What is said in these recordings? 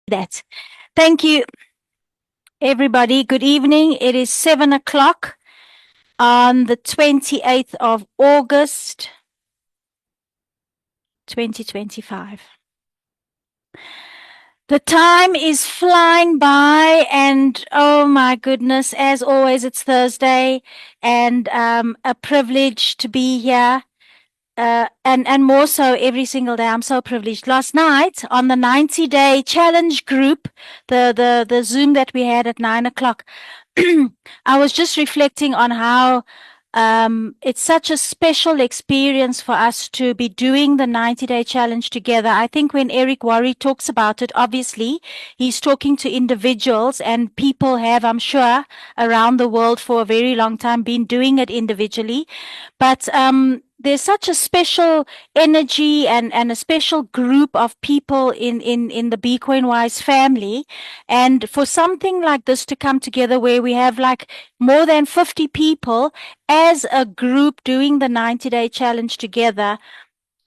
That. Thank you, everybody. Good evening. It is 7 o'clock on the 28th of August, 2025. The time is flying by, and oh my goodness, as always, it's Thursday, and a privilege to be here. And more so every single day. I'm so privileged. Last night on the 90-day challenge group, the Zoom that we had at 9 o'clock, I was just reflecting on how it's such a special experience for us to be doing the 90-day challenge together. I think when Eric Worre talks about it, obviously he's talking to individuals, and people have, I'm sure, around the world for a very long time been doing it individually. But there's such a special energy and a special group of people in the Bitcoin Wise family. And for something like this to come together where we have like more than 50 people as a group doing the 90-day challenge together,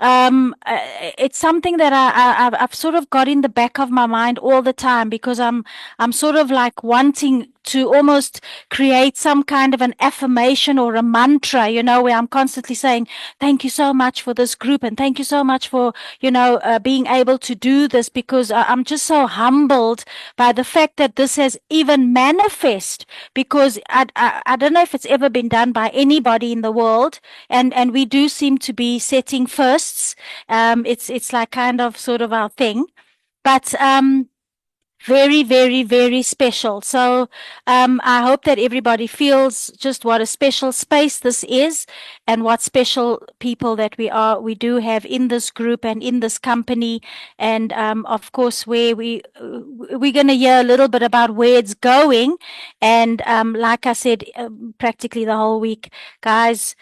it's something that I've sort of got in the back of my mind all the time, because I'm sort of like wanting to almost create some kind of an affirmation or a mantra, where I'm constantly saying, thank you so much for this group, and thank you so much for, being able to do this, because I'm just so humbled by the fact that this has even manifest, because I don't know if it's ever been done by anybody in the world, and we do seem to be setting firsts. It's like kind of sort of our thing, but very, very, very special. So I hope that everybody feels just what a special space this is, and what special people that we do have in this group and in this company. And of course, where we're going to hear a little bit about where it's going. And like I said, practically the whole week, guys,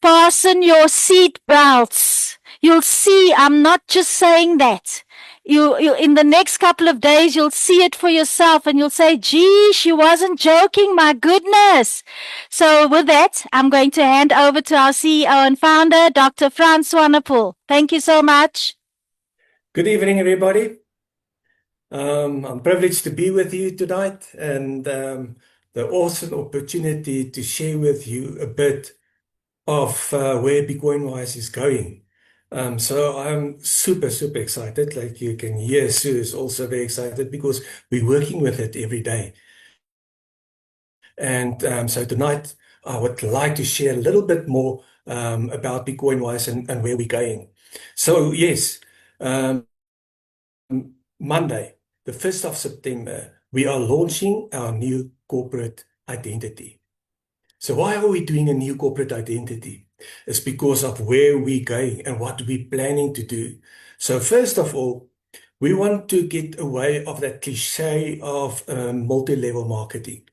fasten your seat belts. You'll see, I'm not just saying that. You in the next couple of days, you'll see it for yourself, and you'll say, gee, she wasn't joking, my goodness. So with that, I'm going to hand over to our CEO and founder, Dr. Frans Swanepoel. Thank you so much. Good evening, everybody. I'm privileged to be with you tonight, and the awesome opportunity to share with you a bit of where Bitcoin Wise is going. So I'm super, super excited. Like you can hear, Sue is also very excited because we're working with it every day. And so tonight, I would like to share a little bit more about Bitcoin Wise and where we're going. So yes, Monday, the 1st of September, we are launching our new corporate identity. So why are we doing a new corporate identity? It's because of where we're going and what we're planning to do. So first of all, we want to get away of that cliche of multi-level marketing.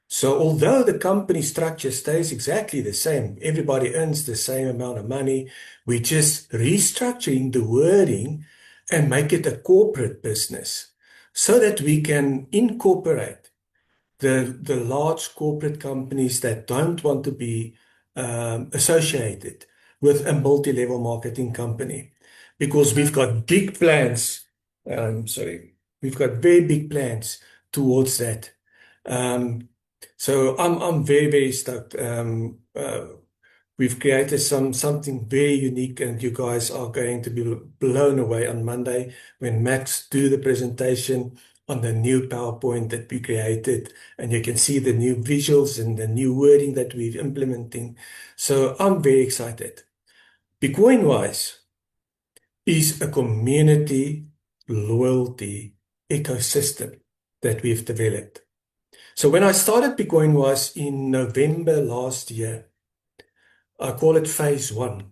So although the company structure stays exactly the same, everybody earns the same amount of money, we're just restructuring the wording and make it a corporate business so that we can incorporate the large corporate companies that don't want to be associated with a multi-level marketing company, because we've got big plans. We've got very big plans towards that. So I'm very, very stoked. We've created something very unique, and you guys are going to be blown away on Monday when Max do the presentation on the new PowerPoint that we created, and you can see the new visuals and the new wording that we're implementing. So I'm very excited. Bitcoin Wise is a community loyalty ecosystem that we've developed. So when I started Bitcoin Wise in November last year, I call it phase one.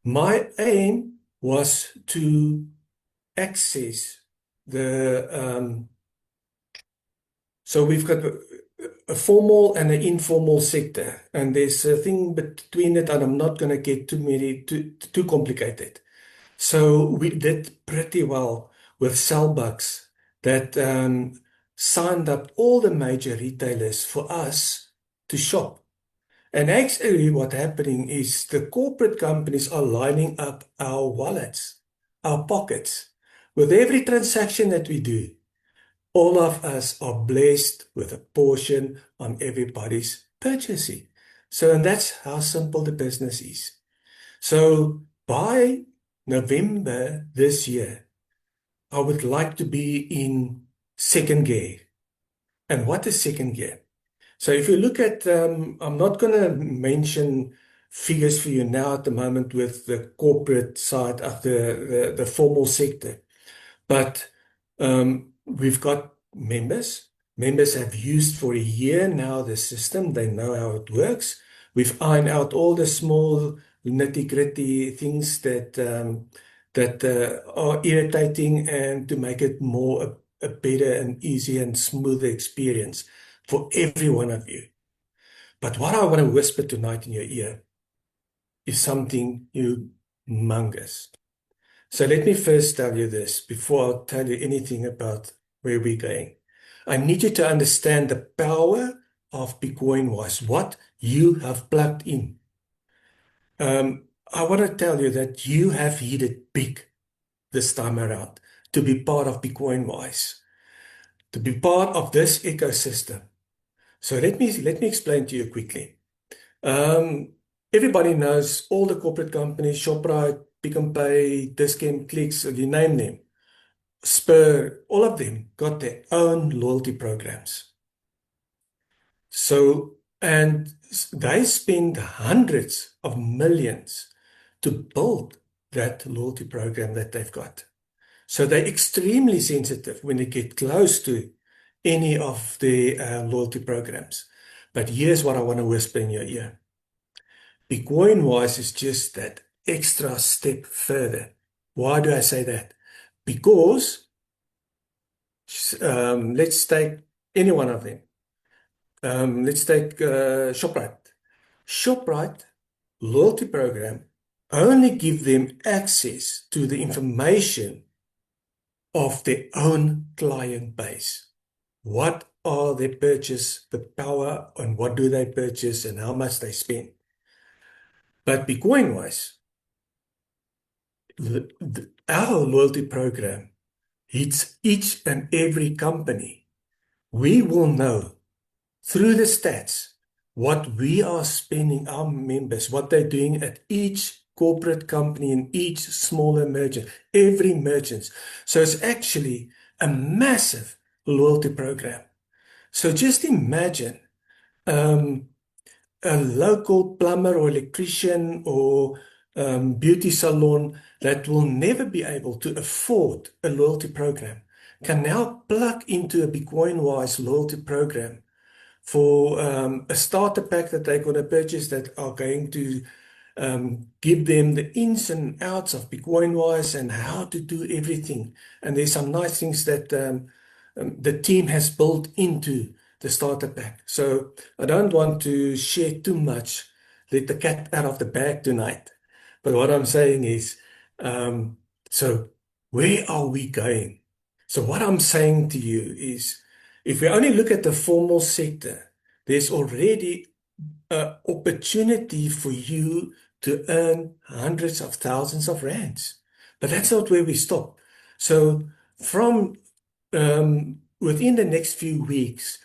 My aim was to access so we've got a formal and an informal sector, and there's a thing between it, and I'm not going to get too complicated. So we did pretty well with Cellbucks that signed up all the major retailers for us to shop. And actually what's happening is the corporate companies are lining up our wallets, our pockets, with every transaction that we do, all of us are blessed with a portion on everybody's purchasing. So, and that's how simple the business is. So by November this year, I would like to be in second gear. And what is second gear? So if you look at, I'm not going to mention figures for you now at the moment with the corporate side of the formal sector. But we've got members. Members have used for a year now the system. They know how it works. We've ironed out all the small nitty-gritty things that are irritating, and to make it more a better and easier and smoother experience for every one of you. But what I want to whisper tonight in your ear is something humongous. So let me first tell you this before I tell you anything about where we're going. I need you to understand the power of Bitcoin was what you have plugged in. I want to tell you that you have hit it big this time around to be part of Bitcoin Wise, to be part of this ecosystem. So let me explain to you quickly. Um, Everybody knows all the corporate companies, Shoprite, Pick n Pay, Dis-Chem, Clicks, you name them, Spur, all of them got their own loyalty programs. So, and they spend hundreds of millions to build that loyalty program that they've got. So they're extremely sensitive when they get close to any of the loyalty programs. But here's what I want to whisper in your ear. Bitcoin Wise is just that extra step further. Why do I say that? Because let's take any one of them. Let's take Shoprite. Shoprite loyalty program only give them access to the information of their own client base. What are they purchase, the power, and what do they purchase, and how much they spend. But Bitcoin Wise, our loyalty program hits each and every company. We will know through the stats what we are spending, our members, what they're doing at each corporate company and each smaller merchant, every merchant. So it's actually a massive loyalty program. So just imagine um, a local plumber or electrician or beauty salon that will never be able to afford a loyalty program can now plug into a Bitcoin Wise loyalty program for a starter pack that they're going to purchase that are going to give them the ins and outs of Bitcoin Wise and how to do everything. And there's some nice things that the team has built into the starter pack. So I don't want to share too much, let the cat out of the bag tonight. But what I'm saying is, so where are we going? So what I'm saying to you is, if we only look at the formal sector, there's already an opportunity for you to earn hundreds of thousands of rands. But that's not where we stop. So from within the next few weeks,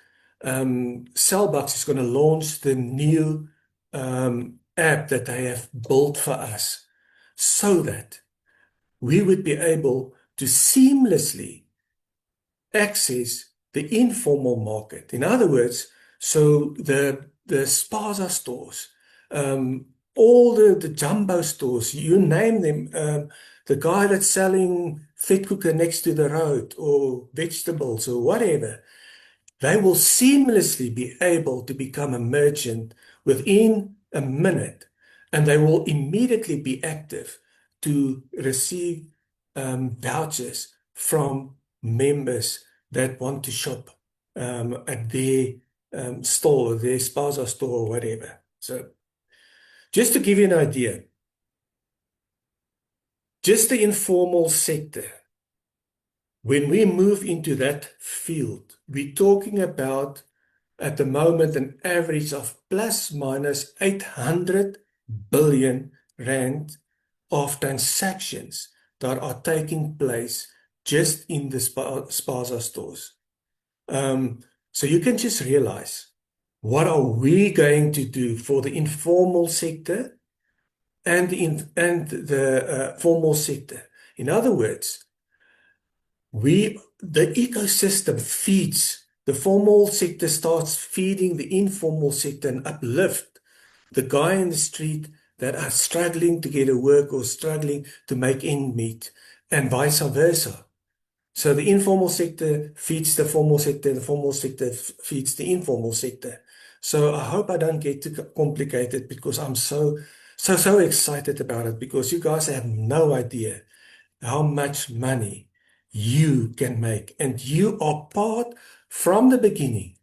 Cellbox is going to launch the new app that they have built for us so that we would be able to seamlessly access the informal market. In other words, so the spaza stores, all the jumbo stores, you name them, the guy that's selling vet cooker next to the road or vegetables or whatever, they will seamlessly be able to become a merchant within a minute, and they will immediately be active to receive vouchers from members that want to shop at their store, their spaza store or whatever. So just to give you an idea, just the informal sector, when we move into that field, we're talking about at the moment an average of plus minus 800 billion rand of transactions that are taking place just in the spaza stores. Um, so you can just realize, what are we going to do for the informal sector and the formal sector? In other words, the ecosystem feeds the formal sector, starts feeding the informal sector and uplift the guy in the street that are struggling to get a work or struggling to make end meet, and vice versa. So the informal sector feeds the formal sector, the formal sector feeds the informal sector. So I hope I don't get too complicated, because I'm so excited about it, because you guys have no idea how much money you can make. And you are part from the beginning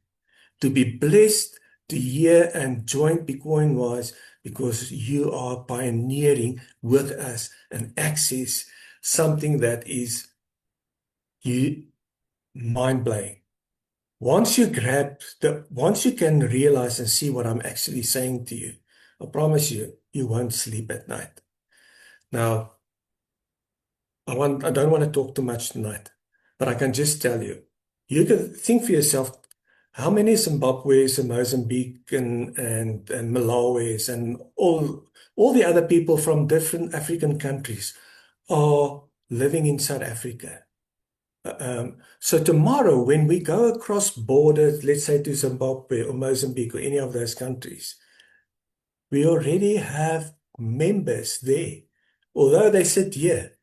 to be blessed to hear and join Bitcoin Wise, because you are pioneering with us and access something that is you mind blowing. Once you can realize and see what I'm actually saying to you, I promise you, you won't sleep at night. Now, I don't want to talk too much tonight, but I can just tell you, you can think for yourself, how many Zimbabweans and Mozambique and Malawis and all the other people from different African countries are living in South Africa. So tomorrow, when we go across borders, let's say to Zimbabwe or Mozambique or any of those countries, we already have members there. Although they sit here,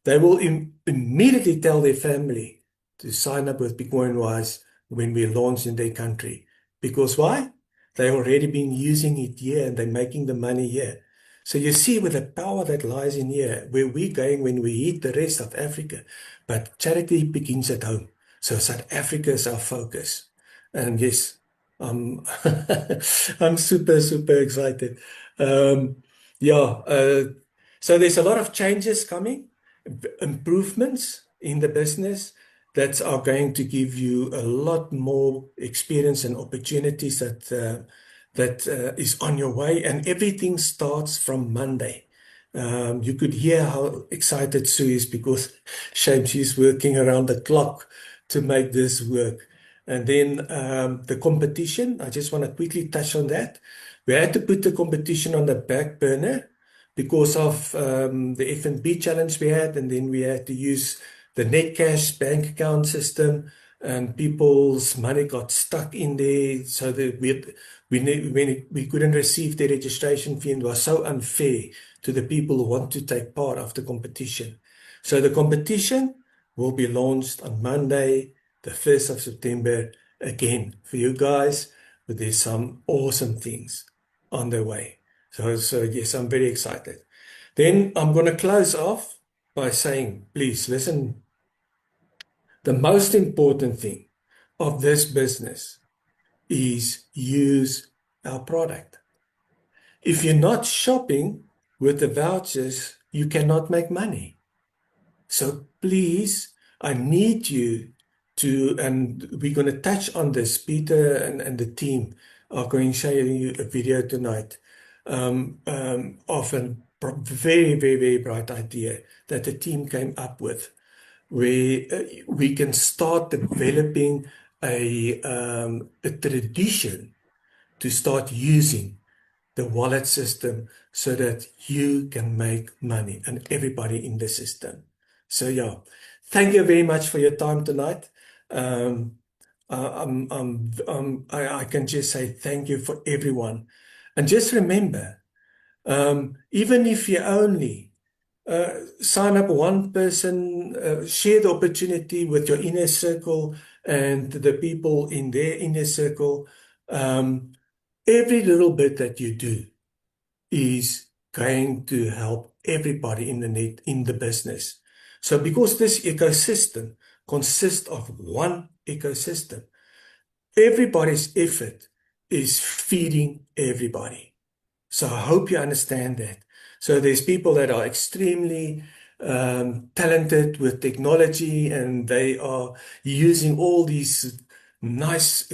they will immediately tell their family to sign up with Bitcoin Wise when we launch in their country. Because why? They've already been using it here and they're making the money here. So you see with the power that lies in here, where we're going when we hit the rest of Africa. But charity begins at home. So South Africa is our focus. And yes, I'm, I'm super excited. Um, yeah, so there's a lot of changes coming, improvements in the business that are going to give you a lot more experience and opportunities that is on your way, and everything starts from Monday. You could hear how excited Sue is, because she's working around the clock to make this work. And then the competition, I just want to quickly touch on that. We had to put the competition on the back burner because of the F&B challenge we had, and then we had to use the net cash bank account system, and people's money got stuck in there, so that we couldn't receive the registration fee, and it was so unfair to the people who want to take part of the competition. So the competition will be launched on Monday, the 1st of September, again for you guys, but there's some awesome things on the way. So yes, I'm very excited. Then I'm going to close off by saying, please listen, the most important thing of this business is use our product. If you're not shopping with the vouchers, you cannot make money. So please, I need you to, and we're going to touch on this. Peter and the team are going to show you a video tonight of a very bright idea that the team came up with, where we can start developing a tradition to start using the wallet system so that you can make money and everybody in the system. So yeah, thank you very much for your time tonight. Um, I can just say thank you for everyone. And just remember, even if you only sign up one person, share the opportunity with your inner circle and the people in their inner circle. Every little bit that you do is going to help everybody in the business. So because this ecosystem consists of one ecosystem, everybody's effort is feeding everybody. So I hope you understand that. So there's people that are extremely talented with technology, and they are using all these nice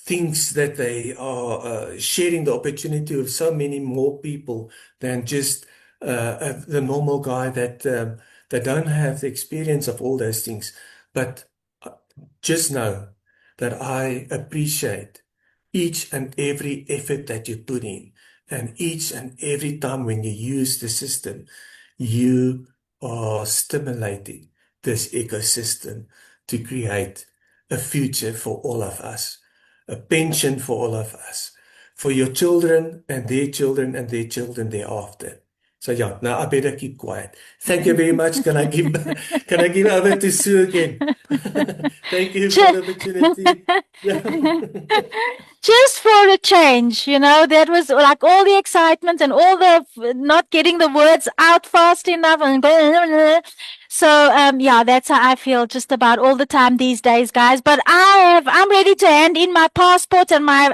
things that they are sharing the opportunity with so many more people than just the normal guy They don't have the experience of all those things. But just know that I appreciate each and every effort that you put in. And each and every time when you use the system, you are stimulating this ecosystem to create a future for all of us, a pension for all of us, for your children and their children and their children thereafter. So yeah, now I better keep quiet. Thank you very much. Can I give can I give over to Sue again? Thank you for Ju- the opportunity. Yeah. Just for a change, that was like all the excitement and all the not getting the words out fast enough and so yeah, that's how I feel just about all the time these days, guys. But I'm ready to hand in my passport and my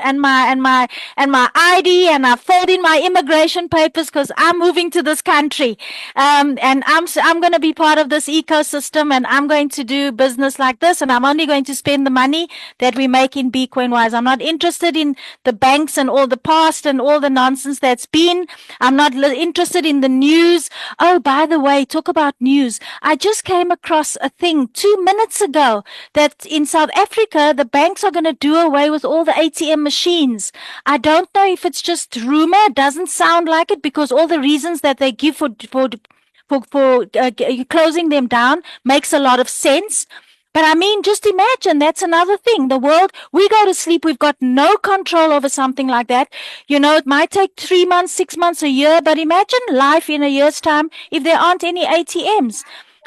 ID, and I filled in my immigration papers because I'm moving to this country, and I'm going to be part of this ecosystem, and I'm going to do business like this, and I'm only going to spend the money that we make in Bitcoin wise. I'm not interested in the banks and all the past and all the nonsense that's been. I'm not interested in the news. Oh, by the way, talk about news. I just came across a thing 2 minutes ago that in South Africa, the banks are going to do away with all the ATM machines. I don't know if it's just rumor. It doesn't sound like it because all the reasons that they give for closing them down makes a lot of sense. But I mean, just imagine that's another thing. The world, we go to sleep, we've got no control over something like that. It might take 3 months, 6 months, a year, but imagine life in a year's time if there aren't any ATMs.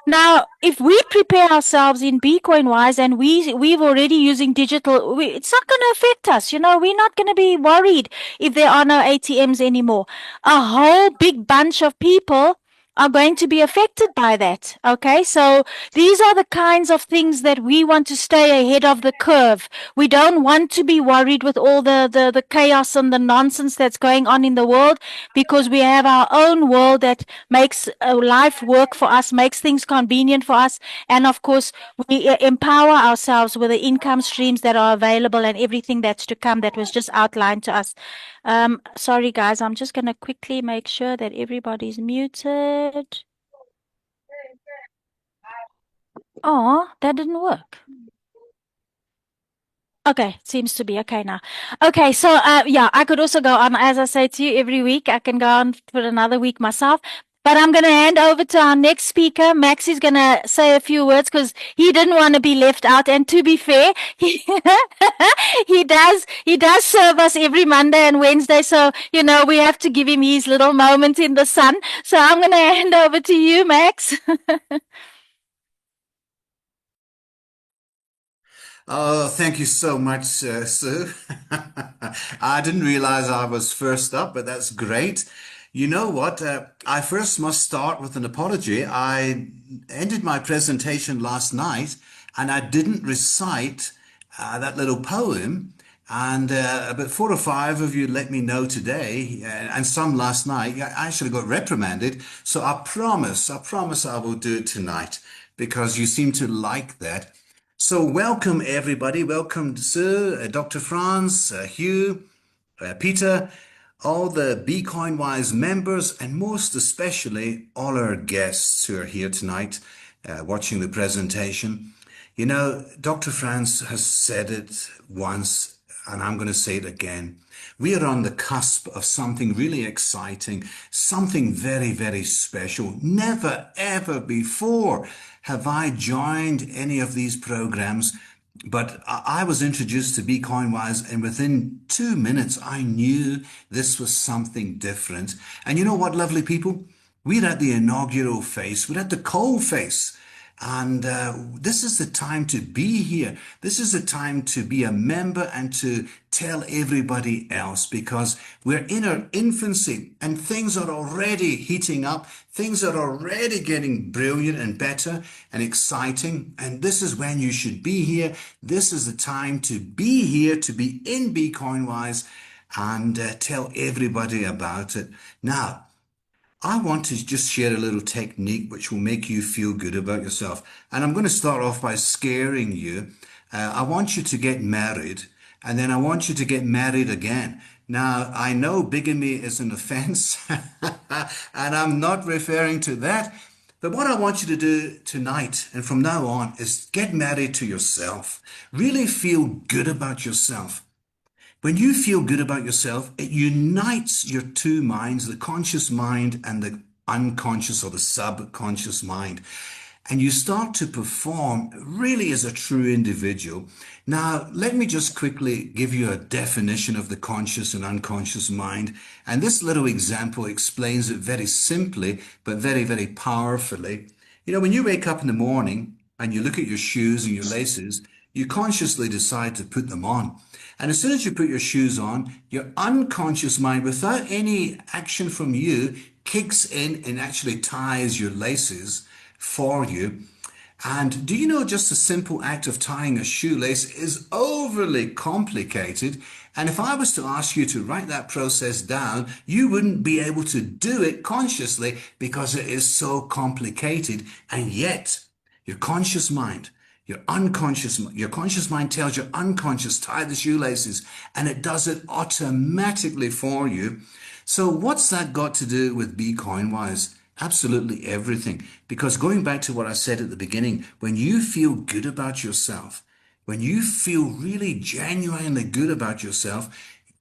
Now, if we prepare ourselves in Bitcoin wise and we've already using digital, it's not going to affect us. We're not going to be worried if there are no ATMs anymore. A whole big bunch of people are going to be affected by that. Okay, so these are the kinds of things that we want to stay ahead of the curve. We don't want to be worried with all the chaos and the nonsense that's going on in the world because we have our own world that makes life work for us, makes things convenient for us. And of course, we empower ourselves with the income streams that are available and everything that's to come that was just outlined to us. Sorry, guys, I'm just going to quickly make sure that everybody's muted. Oh, that didn't work. Okay, seems to be okay now. Okay, so yeah, I could also go on, as I say to you, every week. I can go on for another week myself. But I'm going to hand over to our next speaker. Max is going to say a few words because he didn't want to be left out. And to be fair, he does serve us every Monday and Wednesday. So, we have to give him his little moment in the sun. So I'm going to hand over to you, Max. Oh, thank you so much, Sue. I didn't realize I was first up, but that's great. You know what? I first must start with an apology. I ended my presentation last night and I didn't recite that little poem. And about 4 or 5 of you let me know today, and some last night. I should have got reprimanded. So I promise I will do it tonight because you seem to like that. So welcome everybody. Welcome Sir, Dr. Frans, Hugh, Peter, all the Bitcoin Wise members, and most especially all our guests who are here tonight watching the presentation. Dr. Frans has said it once, and I'm going to say it again. We are on the cusp of something really exciting, something very, very special. Never, ever before have I joined any of these programs, but I was introduced to BeCoinWise, and within 2 minutes, I knew this was something different. And you know what, lovely people? We're at the inaugural phase. We're at the coal face. And this is the time to be here. This is the time to be a member and to tell everybody else because we're in our infancy and things are already heating up. Things are already getting brilliant and better and exciting. And this is when you should be here. This is the time to be here, to be in BeCoinWise and tell everybody about it. Now, I want to just share a little technique which will make you feel good about yourself. And I'm going to start off by scaring you. I want you to get married, and then I want you to get married again. Now, I know bigamy is an offense, and I'm not referring to that, But what I want you to do tonight and from now on is get married to yourself. Really feel good about yourself. When you feel good about yourself, it unites your two minds, the conscious mind and the unconscious or the subconscious mind. And you start to perform really as a true individual. Now, let me just quickly give you a definition of the conscious and unconscious mind. And this little example explains it very simply, but very, very powerfully. You know, when you wake up in the morning and you look at your shoes and your laces, you consciously decide to put them on. And as soon as you put your shoes on, your unconscious mind, without any action from you, kicks in and actually ties your laces for you. And do you know just a simple act of tying a shoelace is overly complicated? And if I was to ask you to write that process down, you wouldn't be able to do it consciously because it is so complicated. And yet, your conscious mind, your conscious mind tells your unconscious, tie the shoelaces, and it does it automatically for you. So what's that got to do with Be Coinwise? Absolutely everything. Because going back to what I said at the beginning, when you feel good about yourself, when you feel really genuinely good about yourself,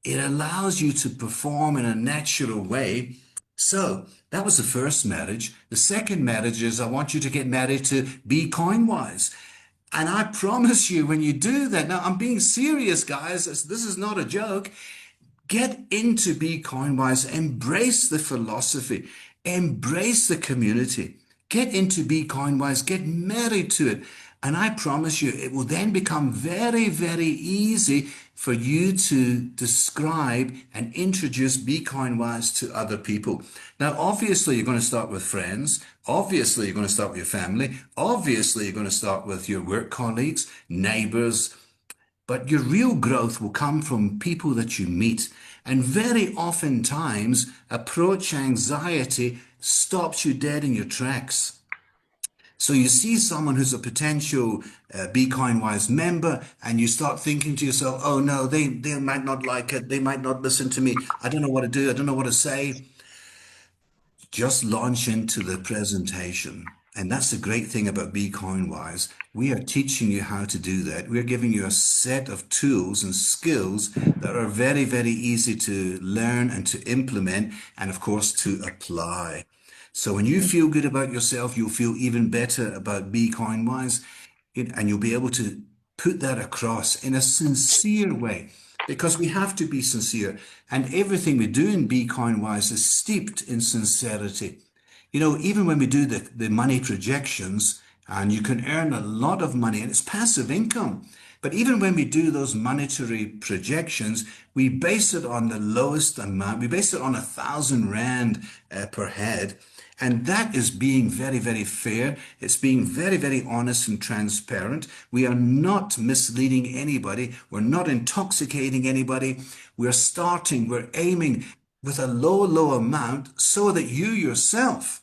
it allows you to perform in a natural way. So that was the first marriage. The second marriage is I want you to get married to Be Coinwise. And I promise you, when you do that, now I'm being serious, guys, this is not a joke. Get into Be Coinwise, embrace the philosophy, embrace the community, get into Be Coinwise, get married to it. And I promise you, it will then become very, very easy for you to describe and introduce Be Coinwise to other people. Now, obviously, you're going to start with friends. Obviously, you're going to start with your family. Obviously, you're going to start with your work colleagues, neighbors, but your real growth will come from people that you meet. And very oftentimes, approach anxiety stops you dead in your tracks. So you see someone who's a potential Be Coinwise member, and you start thinking to yourself, oh no, they might not like it. They might not listen to me. I don't know what to do. I don't know what to say. Just launch into the presentation. And that's the great thing about Be Coinwise. We are teaching you how to do that. We're giving you a set of tools and skills that are very, very easy to learn and to implement, and of course, to apply. So when you feel good about yourself, you'll feel even better about Be Coinwise, and you'll be able to put that across in a sincere way, because we have to be sincere. And everything we do in Be Coinwise is steeped in sincerity. You know, even when we do the money projections, and you can earn a lot of money, and it's passive income. But even when we do those monetary projections, we base it on the lowest amount. We base it on 1,000 rand per head. And that is being very, very fair. It's being very, very honest and transparent. We are not misleading anybody. We're not intoxicating anybody. We're aiming with a low, low amount so that you yourself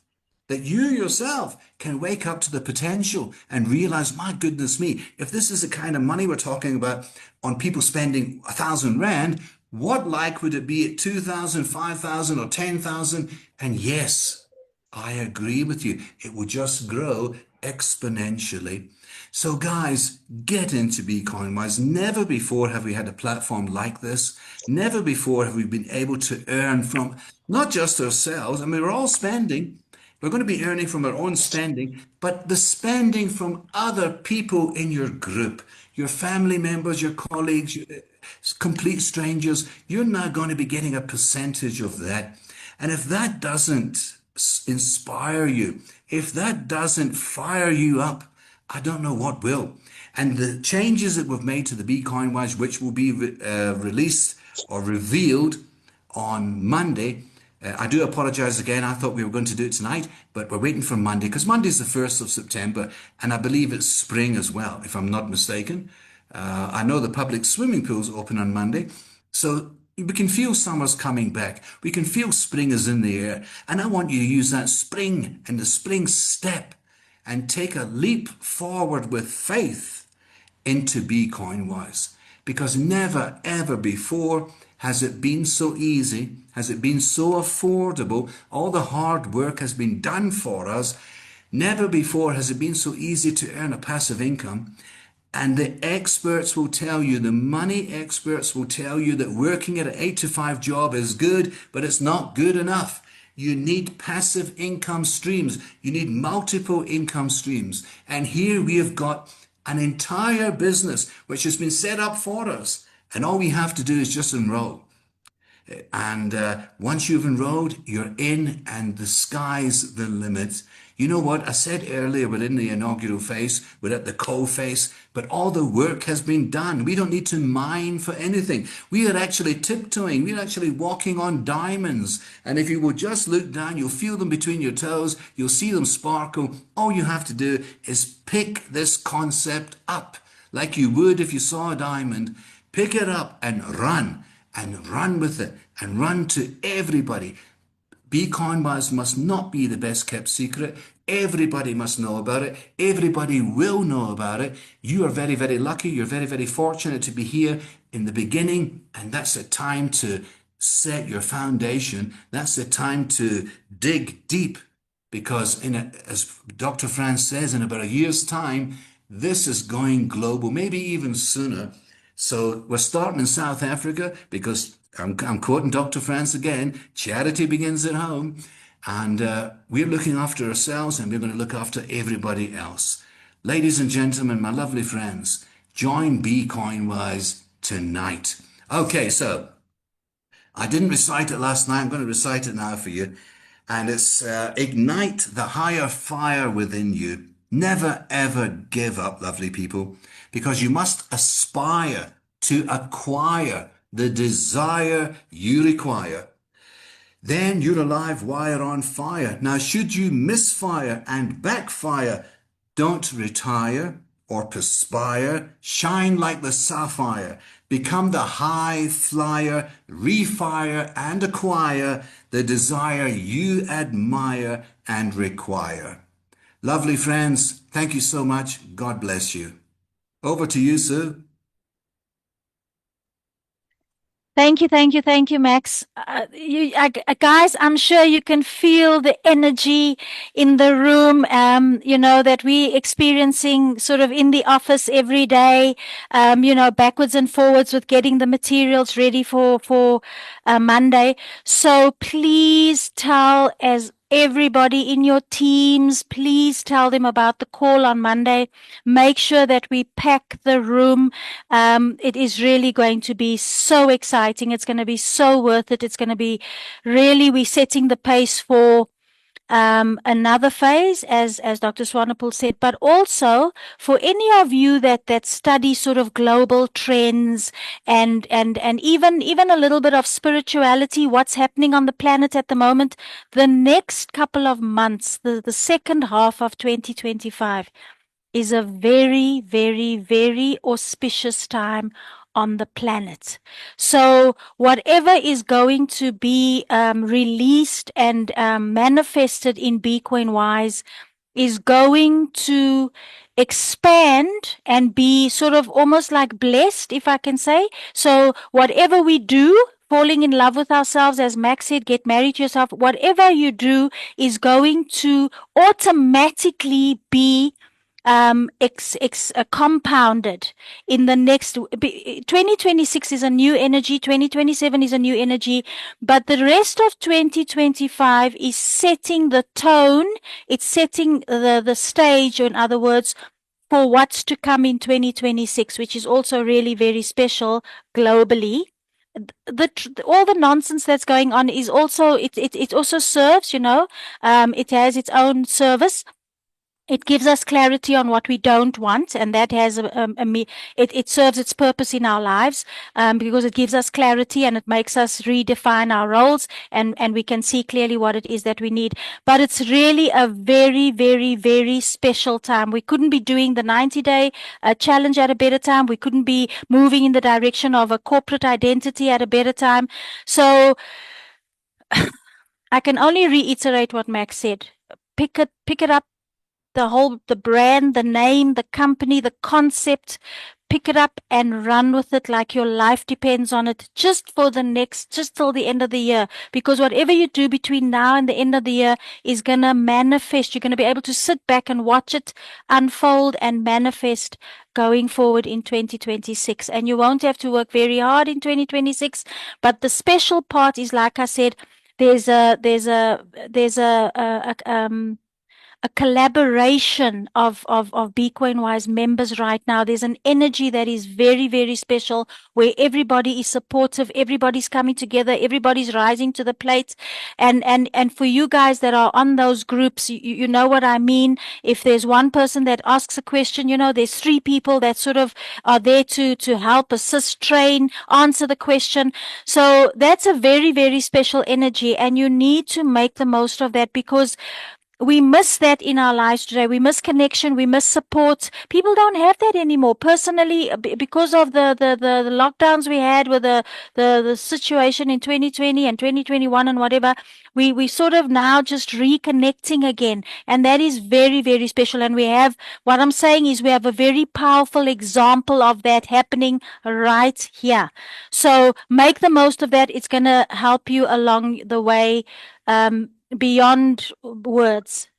can wake up to the potential and realize, my goodness me, if this is the kind of money we're talking about on people spending 1,000 rand, what like would it be at 2,000, 5,000 or 10,000? And yes, I agree with you. It will just grow exponentially. So guys, get into Be Coinwise. Never before have we had a platform like this. Never before have we been able to earn from not just ourselves. I mean, we're all spending. We're going to be earning from our own spending, but the spending from other people in your group, your family members, your colleagues, complete strangers, you're now going to be getting a percentage of that. And if that doesn't inspire you, if that doesn't fire you up, I don't know what will. And the changes that we've made to the Be Coinwise, which will be released or revealed on Monday. I do apologize again. I thought we were going to do it tonight, but we're waiting for Monday because Monday is the 1st of September, and I believe it's spring as well, if I'm not mistaken. I know the public swimming pools open on Monday, so we can feel summer's coming back. We can feel spring is in the air, and I want you to use that spring and the spring step and take a leap forward with faith into Be Coinwise, because never ever before has it been so easy, has it been so affordable. All the hard work has been done for us. Never before has it been so easy to earn a passive income. And the experts will tell you, the money experts will tell you that working at an 8 to 5 job is good, but it's not good enough. You need passive income streams. You need multiple income streams. And here we have got an entire business which has been set up for us. And all we have to do is just enroll. And once you've enrolled, you're in, and the sky's the limit. You know what? I said earlier, we're in the inaugural phase, we're at the coal phase, but all the work has been done. We don't need to mine for anything. We are actually tiptoeing. We're actually walking on diamonds. And if you will just look down, you'll feel them between your toes. You'll see them sparkle. All you have to do is pick this concept up like you would if you saw a diamond. Pick it up and run with it and run to everybody. Coinbase must not be the best kept secret. Everybody must know about it. Everybody will know about it. You are very, very lucky. You're very, very fortunate to be here in the beginning. And that's the time to set your foundation. That's the time to dig deep. Because as Dr. Frans says, in about a year's time, this is going global, maybe even sooner. So we're starting in South Africa because I'm quoting Dr. Frans again, charity begins at home. And we're looking after ourselves, and we're going to look after everybody else. Ladies and gentlemen, my lovely friends, join Coinwise tonight. Okay, so I didn't recite it last night. I'm going to recite it now for you. And it's ignite the higher fire within you. Never, ever give up, lovely people, because you must aspire to acquire the desire you require. Then you're a live wire on fire. Now, should you misfire and backfire, don't retire or perspire. Shine like the sapphire. Become the high flyer. Refire and acquire the desire you admire and require. Lovely friends, thank you so much. God bless you. Over to you, Sue. Thank you, Max. Guys, I'm sure you can feel the energy in the room, that we're experiencing sort of in the office every day, backwards and forwards with getting the materials ready for Monday. So please tell everybody in your teams, please tell them about the call on Monday. Make sure that we pack the room. It is really going to be so exciting. It's going to be so worth it. It's going to be really, we're setting the pace for another phase, as Dr. Swanepoel said, but also for any of you that study sort of global trends and even a little bit of spirituality, what's happening on the planet at the moment, the next couple of months, the second half of 2025 is a very, very, very auspicious time on the planet. So whatever is going to be released and manifested in Bitcoin Wise is going to expand and be sort of almost like blessed, if I can say. So whatever we do, falling in love with ourselves, as Max said, get married to yourself, whatever you do is going to automatically be compounded in the next 2026 is a new energy, 2027 is a new energy, but the rest of 2025 is setting the tone, it's setting the stage, in other words, for what's to come in 2026, which is also really very special globally. All the nonsense that's going on is also it also serves, it has its own service. It gives us clarity on what we don't want, and that has it serves its purpose in our lives, because it gives us clarity and it makes us redefine our roles, and we can see clearly what it is that we need. But it's really a very, very, very special time. We couldn't be doing the 90-day challenge at a better time. We couldn't be moving in the direction of a corporate identity at a better time. So I can only reiterate what Max said. Pick it up. The brand, the name, the company, the concept, pick it up and run with it like your life depends on it, just till the end of the year. Because whatever you do between now and the end of the year is going to manifest. You're going to be able to sit back and watch it unfold and manifest going forward in 2026. And you won't have to work very hard in 2026. But the special part is, like I said, there's a collaboration of Bitcoin Wise members right now. There's an energy that is very, very special where everybody is supportive, everybody's coming together, everybody's rising to the plate. And for you guys that are on those groups, you know what I mean. If there's one person that asks a question, there's three people that sort of are there to help, assist, train, answer the question. So that's a very, very special energy, and you need to make the most of that, because we miss that in our lives today. We miss connection. We miss support. People don't have that anymore. Personally, because of the lockdowns we had with the situation in 2020 and 2021 and whatever, we sort of now just reconnecting again. And that is very, very special. And what I'm saying is we have a very powerful example of that happening right here. So make the most of that. It's going to help you along the way. Beyond words.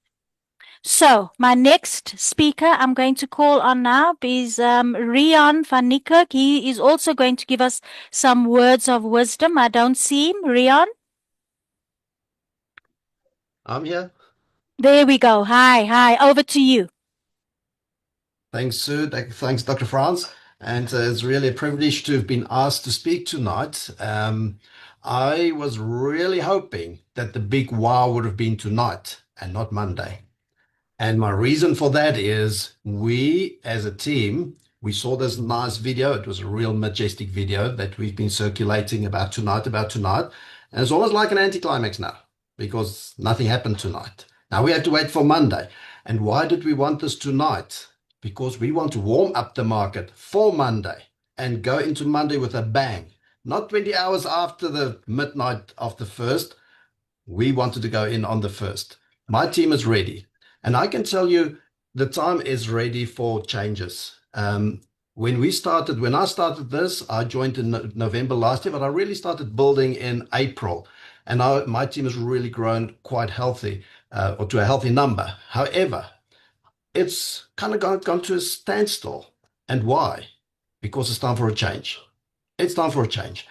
So my next speaker I'm going to call on now is Rian van Niekerk. He is also going to give us some words of wisdom. I don't see him. Rian? I'm here. There we go. Hi. Over to you. Thanks, Sue. Thanks, Dr. Frans. And it's really a privilege to have been asked to speak tonight. I was really hoping that the big wow would have been tonight and not Monday. And my reason for that is we, as a team, we saw this nice video. It was a real majestic video that we've been circulating about tonight. And it's almost like an anticlimax now, because nothing happened tonight. Now we have to wait for Monday. And why did we want this tonight? Because we want to warm up the market for Monday and go into Monday with a bang. Not 20 hours after the midnight of the 1st. We wanted to go in on the 1st. My team is ready. And I can tell you the time is ready for changes. When I started this, I joined in November last year, but I really started building in April. And my team has really grown quite healthy, or to a healthy number. However, it's kind of gone to a standstill. And why? Because it's time for a change. It's time for a change.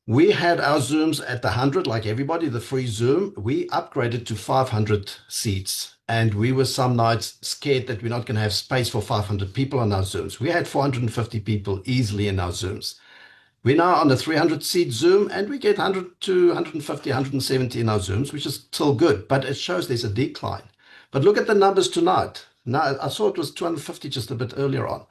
We had our Zooms at the 100, like everybody, the free Zoom. We upgraded to 500 seats. And we were some nights scared that we're not going to have space for 500 people on our Zooms. We had 450 people easily in our Zooms. We're now on a 300-seat Zoom, and we get 100 to 150, 170 in our Zooms, which is still good, but it shows there's a decline. But look at the numbers tonight. Now, I saw it was 250 just a bit earlier on.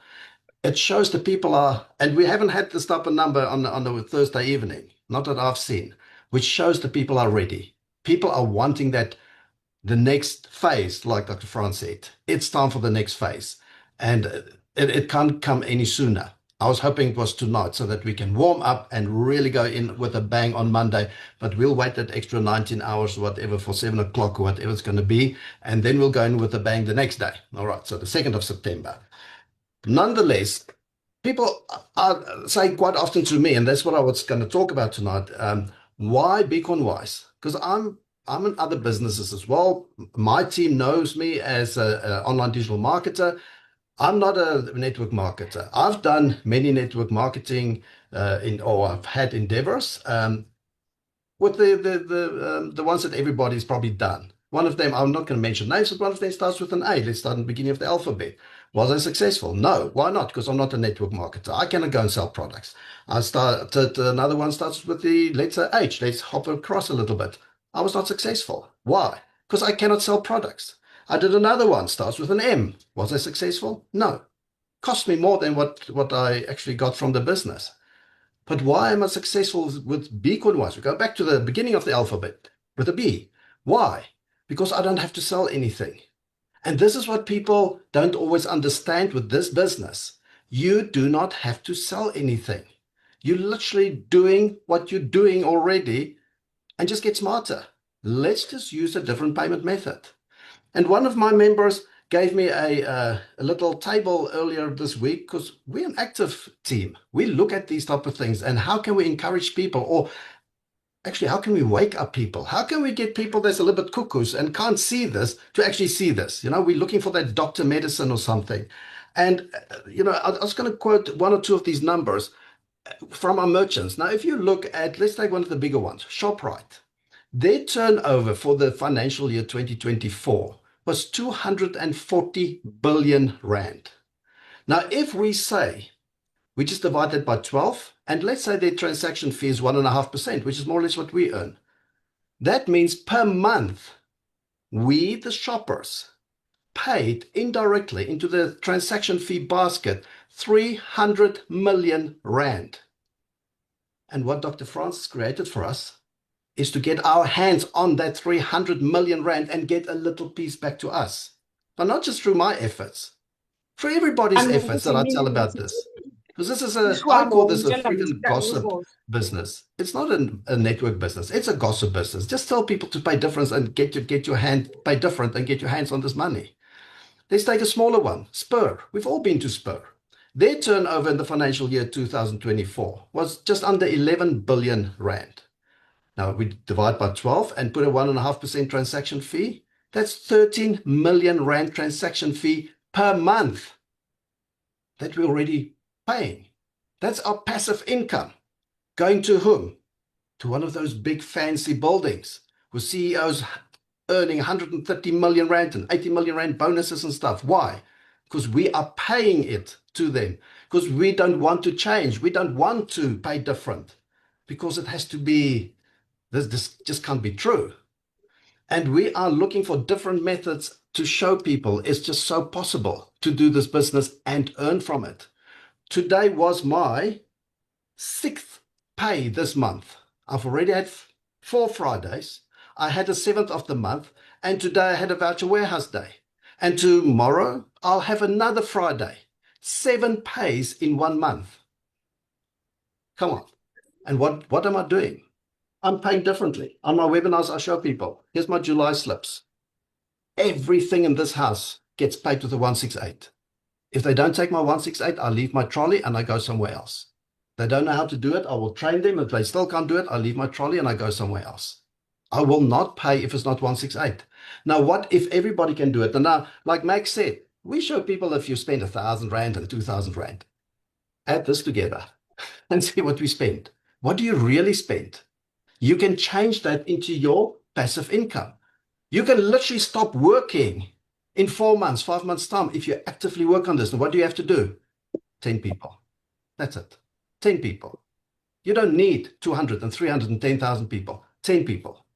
It shows the people are, and we haven't had this type of number on the Thursday evening, not that I've seen, which shows the people are ready. People are wanting that the next phase, like Dr. Frans said. It's time for the next phase. And it can't come any sooner. I was hoping it was tonight so that we can warm up and really go in with a bang on Monday, but we'll wait that extra 19 hours, whatever, for 7 o'clock or whatever it's going to be, and then we'll go in with a bang the next day. All right, so the 2nd of September. Nonetheless, people are saying quite often to me, and that's what I was going to talk about tonight, why Bitcoin Wise? Because I'm in other businesses as well. My team knows me as an online digital marketer. I'm not a network marketer. I've done many network marketing or I've had endeavors with the ones that everybody's probably done. One of them, I'm not going to mention names, but one of them starts with an A. Let's start in the beginning of the alphabet. Was I successful? No. Why not? Because I'm not a network marketer. I cannot go and sell products. Another one starts with the letter H. Let's hop across a little bit. I was not successful. Why? Because I cannot sell products. I did another one, starts with an M. Was I successful? No. Cost me more than what I actually got from the business. But why am I successful with Bitcoin Wise? We go back to the beginning of the alphabet with a B. Why? Because I don't have to sell anything. And this is what people don't always understand with this business. You do not have to sell anything. You're literally doing what you're doing already and just get smarter. Let's just use a different payment method. And one of my members gave me a little table earlier this week because we're an active team. We look at these type of things and how can we encourage people, or actually, how can we wake up people? How can we get people that's a little bit cuckoos and can't see this to actually see this? We're looking for that doctor medicine or something. And, I was going to quote one or two of these numbers from our merchants. Now, if you look at, let's take one of the bigger ones, ShopRite. Their turnover for the financial year 2024 was 240 billion rand. Now, if we say we just divide that by 12, and let's say their transaction fee is 1.5%, which is more or less what we earn. That means per month, we, the shoppers, paid indirectly into the transaction fee basket 300 million rand. And what Dr. Frans created for us is to get our hands on that 300 million rand and get a little piece back to us. But not just through my efforts, for everybody's efforts that I tell about this. Because this is I call this a freaking gossip business. It's not a network business. It's a gossip business. Just tell people to pay difference and pay different and get your hands on this money. Let's take a smaller one, Spur. We've all been to Spur. Their turnover in the financial year 2024 was just under 11 billion rand. Now we divide by 12 and put a 1.5% transaction fee. That's 13 million rand transaction fee per month that we're already paying. That's our passive income. Going to whom? To one of those big fancy buildings with CEOs earning 130 million rand and 80 million rand bonuses and stuff. Why? Because we are paying it to them. Because we don't want to change. We don't want to pay different. Because it has to be, this just can't be true. And we are looking for different methods to show people it's just so possible to do this business and earn from it. Today was my 6th pay this month. I've already had 4 Fridays. I had a 7th of the month, and today I had a voucher warehouse day. And tomorrow I'll have another Friday. 7 pays in 1 month. Come on. And what am I doing? I'm paying differently. On my webinars, I show people, here's my July slips. Everything in this house gets paid with a 168. If they don't take my 168, I leave my trolley and I go somewhere else. They don't know how to do it, I will train them. If they still can't do it, I leave my trolley and I go somewhere else. I will not pay if it's not 168. Now, what if everybody can do it? And now, like Max said, we show people if you spend 1,000 rand and 2,000 rand, add this together and see what we spend. What do you really spend? You can change that into your passive income. You can literally stop working in 4 months, 5 months' time if you actively work on this. And what do you have to do? 10 people. That's it. 10 people. You don't need 200 and 310,000 people. 10 people.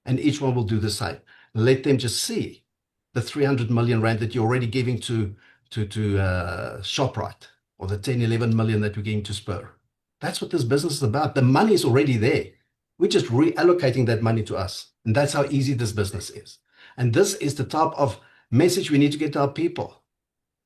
And each one will do the same. Let them just see the 300 million rand that you're already giving to ShopRite, or the 10, 11 million that we're giving to Spur. That's what this business is about. The money is already there. We're just reallocating that money to us. And that's how easy this business is. And this is the type of message we need to get to our people.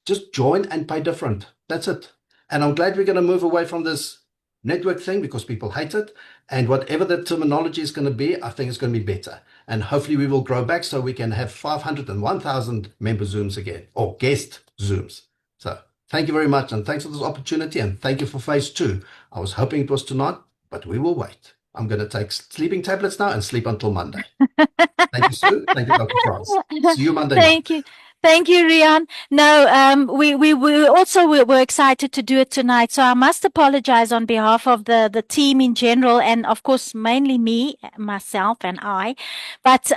Just join and pay different. That's it. And I'm glad we're going to move away from this network thing because people hate it. And whatever the terminology is going to be, I think it's going to be better. And hopefully we will grow back so we can have 500 and 1,000 member Zooms again, or guest Zooms. So thank you very much. And thanks for this opportunity. And thank you for phase 2. I was hoping it was tonight, but we will wait. I'm going to take sleeping tablets now and sleep until Monday. Thank you, Sue. Thank you, Dr. Frans. See you Monday Thank night. you. Thank you, Rian. No, we were excited to do it tonight. So I must apologize on behalf of the team in general, and of course, mainly me, myself and I. But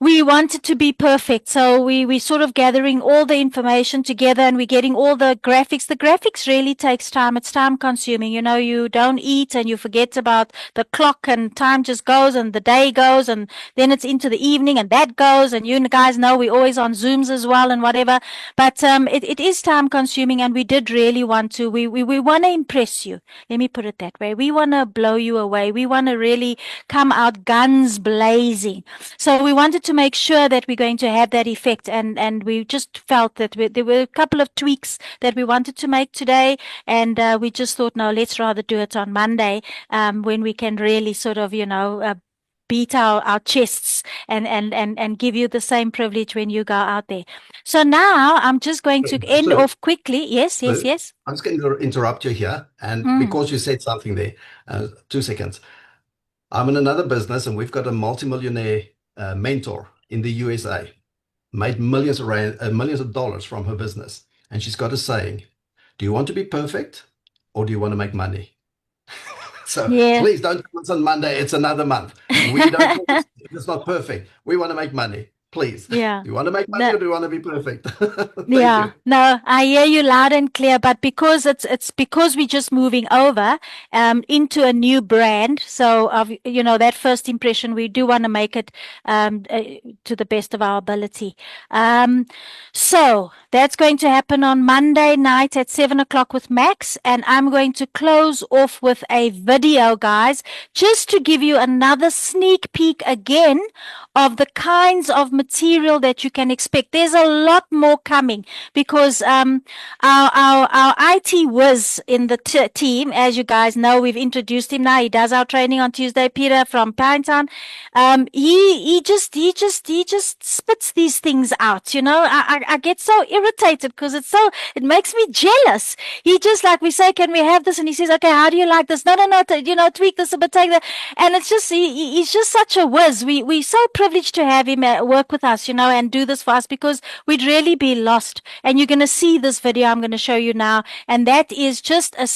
we wanted to be perfect. So we sort of gathering all the information together and we're getting all the graphics. The graphics really takes time. It's time consuming. You don't eat and you forget about the clock and time just goes and the day goes and then it's into the evening and that goes. And you guys know we're always on Zooms as well and whatever. But it is time consuming and we did really want to. We want to impress you. Let me put it that way. We want to blow you away. We want to really come out guns blazing. So we wanted to make sure that we're going to have that effect. And we just felt that there were a couple of tweaks that we wanted to make today. And we just thought, no, let's rather do it on Monday when we can really sort of, beat our chests and give you the same privilege when you go out there. So now I'm just going to end So, off quickly. Yes. I'm just going to interrupt you here. And because you said something there, 2 seconds. I'm in another business, and we've got a multimillionaire mentor in the USA, made millions of dollars from her business. And she's got a saying, do you want to be perfect or do you want to make money? So Yeah. please don't tell us on Monday, it's another month. We don't want this, it's not perfect. We want to make money. Please. Yeah. Do you want to make money No. or do you want to be perfect? Thank Yeah, you. no, I hear you loud and clear, but because it's because we're just moving over into a new brand. So of that first impression, we do want to make it to the best of our ability. So that's going to happen on Monday night at 7 o'clock with Max, and I'm going to close off with a video, guys, just to give you another sneak peek again of the kinds of material that you can expect. There's a lot more coming because our IT whiz in the team, as you guys know, we've introduced him now. He does our training on Tuesday. Peter from Pinetown. He just spits these things out. I get so irritated because it makes me jealous. He just, like we say, can we have this? And he says, okay, how do you like this? No, tweak this a bit, take that. And it's just, he's just such a whiz. We're so privileged to have him work with us, and do this for us because we'd really be lost. And you're going to see this video I'm going to show you now. And that is just a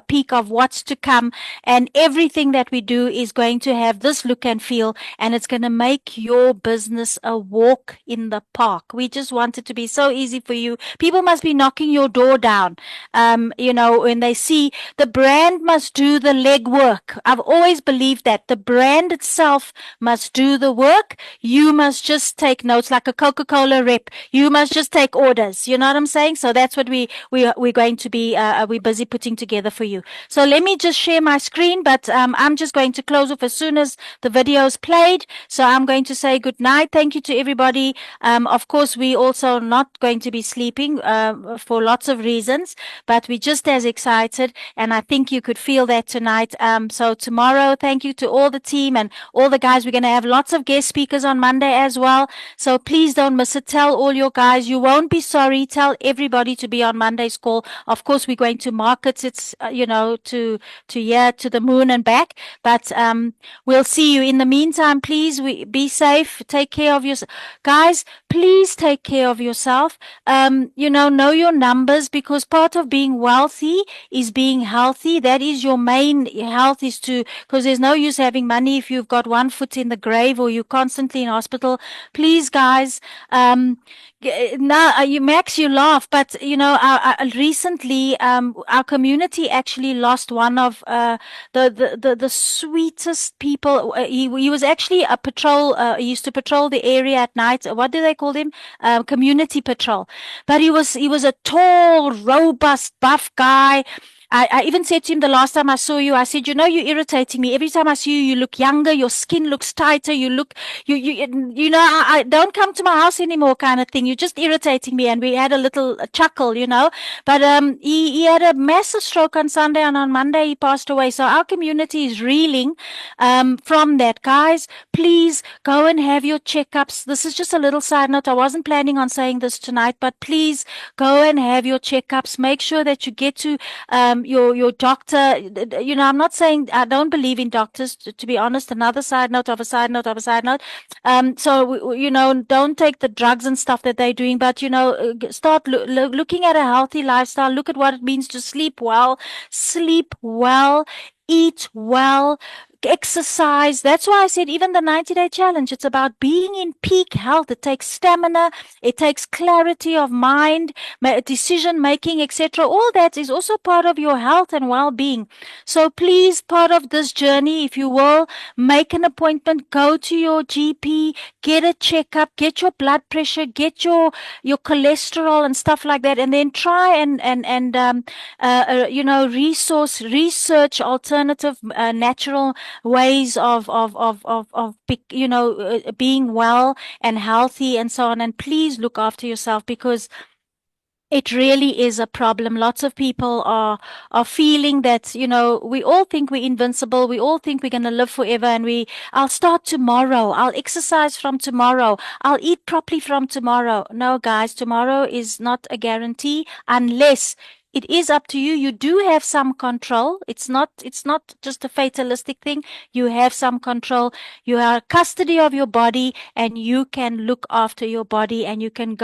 peek of what's to come. And everything that we do is going to have this look and feel. And it's going to make your business a walk in the park. We just want it to be so easy for you. People must be knocking your door down. When they see the brand must do the legwork. I've always believed that the brand itself must do the work. You must just take notes like a Coca-Cola rep. You must just take orders. You know what I'm saying? So that's what we're going to be, we're busy putting together for you. So let me just share my screen, but I'm just going to close off as soon as the video is played. So I'm going to say good night. Thank you to everybody. Of course, we also not going to be sleeping for lots of reasons, but we're just as excited. And I think you could feel that tonight. So tomorrow, thank you to all the team and all the guys. We're going to have lots of guest speakers on Monday as well. So please don't miss it. Tell all your guys. You won't be sorry. Tell everybody to be on Monday's call. Of course, we're going to market it, to the moon and back. But we'll see you. In the meantime, please be safe. Take care of yourself. Guys, please take care of yourself. Know your numbers, because part of being wealthy is being healthy. That is your main health, because there's no use having money if you've got one foot in the grave or you're constantly in hospital. Please, guys, Max, you laugh, but recently, our community actually lost one of the sweetest people. He was actually a patrol. He used to patrol the area at night. What do they call him? Community patrol. But he was a tall, robust, buff guy. I even said to him the last time I saw you, I said, you're irritating me. Every time I see you, you look younger, your skin looks tighter, I don't come to my house anymore kind of thing. You're just irritating me. And we had a little chuckle, but he had a massive stroke on Sunday, and on Monday he passed away. So our community is reeling from that. Guys, please go and have your checkups. This is just a little side note. I wasn't planning on saying this tonight, but please go and have your checkups. Make sure that you get to your doctor. I'm not saying I don't believe in doctors, to be honest. Another side note of a side note of a side note. So don't take the drugs and stuff that they're doing, but start looking at a healthy lifestyle. Look at what it means to sleep well, eat well, exercise. That's why I said even the 90-day challenge, it's about being in peak health. It takes stamina, it takes clarity of mind, decision making, etc. All that is also part of your health and well-being. So please, part of this journey, if you will, make an appointment, go to your GP, get a checkup, get your blood pressure, get your cholesterol and stuff like that, and then try and research alternative natural ways of being well and healthy and so on. And please look after yourself, because It really is a problem. Lots of people are feeling that, we all think we're invincible. We all think we're going to live forever, and I'll start tomorrow. I'll exercise from tomorrow. I'll eat properly from tomorrow. No, guys, tomorrow is not a guarantee unless it is up to you. You do have some control. It's not just a fatalistic thing. You have some control. You are custody of your body, and you can look after your body, and you can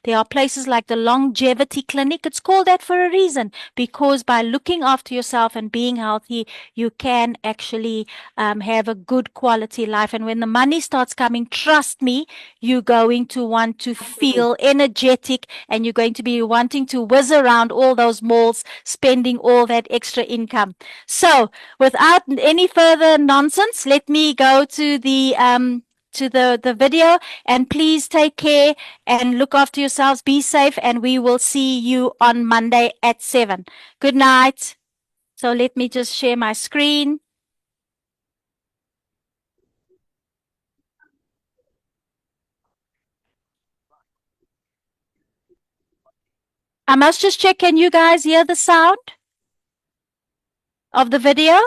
there are places like the longevity clinic. It's called that for a reason, because by looking after yourself and being healthy, you can actually have a good quality life. And when the money starts coming, trust me, you're going to want to feel energetic, and you're going to be wanting to whiz around all those malls, spending all that extra income. So without any further nonsense, let me go to the video, and please take care and look after yourselves. Be safe, and we will see you on Monday at 7. Good night. So let me just share my screen. I must just check, can you guys hear the sound of the video?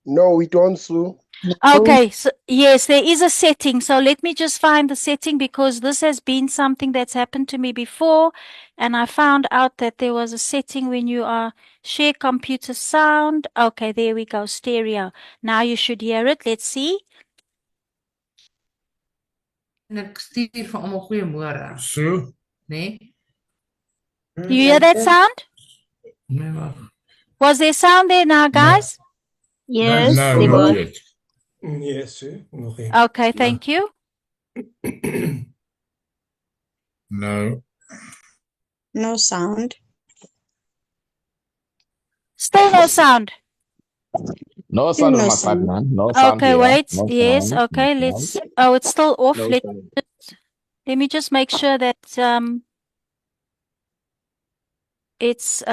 No, we don't, Sue. Okay, so yes, there is a setting. So let me just find the setting, because this has been something that's happened to me before, and I found out that there was a setting when you are share computer sound. Okay, there we go, stereo. Now you should hear it. Let's see. En ek stuur vir almal goeiemôre, So, né? You hear that sound? Nee, wag. Was there sound there now, guys? Yes, No, they not were. yet. yes, sir. Nog nie. Okay, thank you. No. No sound. Still no sound. No Still sound on no my side, sound. man. No sound Okay, here. wait. No Yes, sound. okay, No let's. sound. Oh, it's still off. No Let sound. me just make sure that it's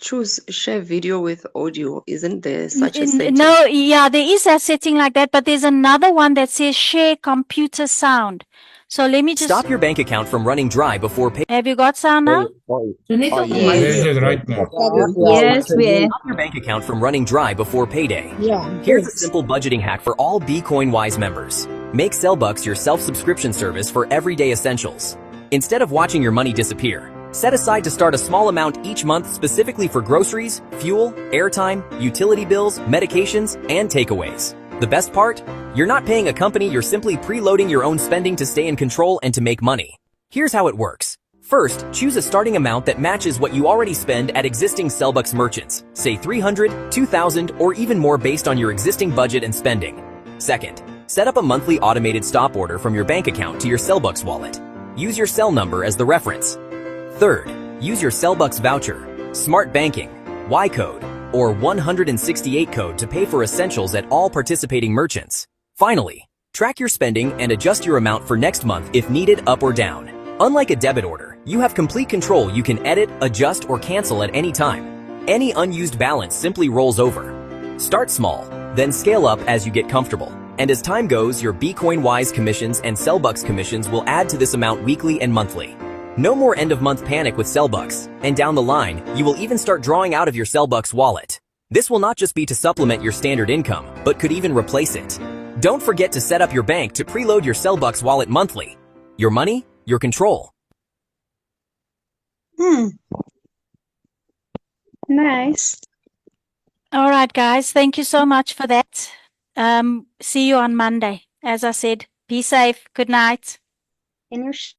Choose share video with audio. Isn't there such a setting? no, yeah, there is a setting like that, but there's another one that says share computer sound. So let me just Stop your bank account from running dry before pay. have you got sound now? So net Oh, op yes. my Yes. is it right now. Yes, we Stop your bank account from running dry before payday. Yeah. Here's a simple budgeting hack for all Bitcoin Wise members. Make Sellbucks your self-subscription service for everyday essentials. Instead of watching your money disappear, set aside to start a small amount each month specifically for groceries, fuel, airtime, utility bills, medications, and takeaways. The best part? You're not paying a company, you're simply preloading your own spending to stay in control and to make money. Here's how it works. First, choose a starting amount that matches what you already spend at existing Sellbucks merchants, say $300, $2,000, or even more based on your existing budget and spending. Second, set up a monthly automated stop order from your bank account to your Sellbucks wallet. Use your cell number as the reference. Third, use your Sellbucks voucher, smart banking, Y code, or 168 code to pay for essentials at all participating merchants. Finally, track your spending and adjust your amount for next month if needed up or down. Unlike a debit order, you have complete control. You can edit, adjust, or cancel at any time. Any unused balance simply rolls over. Start small, then scale up as you get comfortable. And as time goes, your Bitcoin Wise commissions and Sellbucks commissions will add to this amount weekly and monthly. No more end-of-month panic with Sellbucks, and down the line, you will even start drawing out of your Sellbucks wallet. This will not just be to supplement your standard income, but could even replace it. Don't forget to set up your bank to preload your Sellbucks wallet monthly. Your money, your control. Nice. All right, guys. Thank you so much for that. See you on Monday. As I said, be safe. Good night. Can you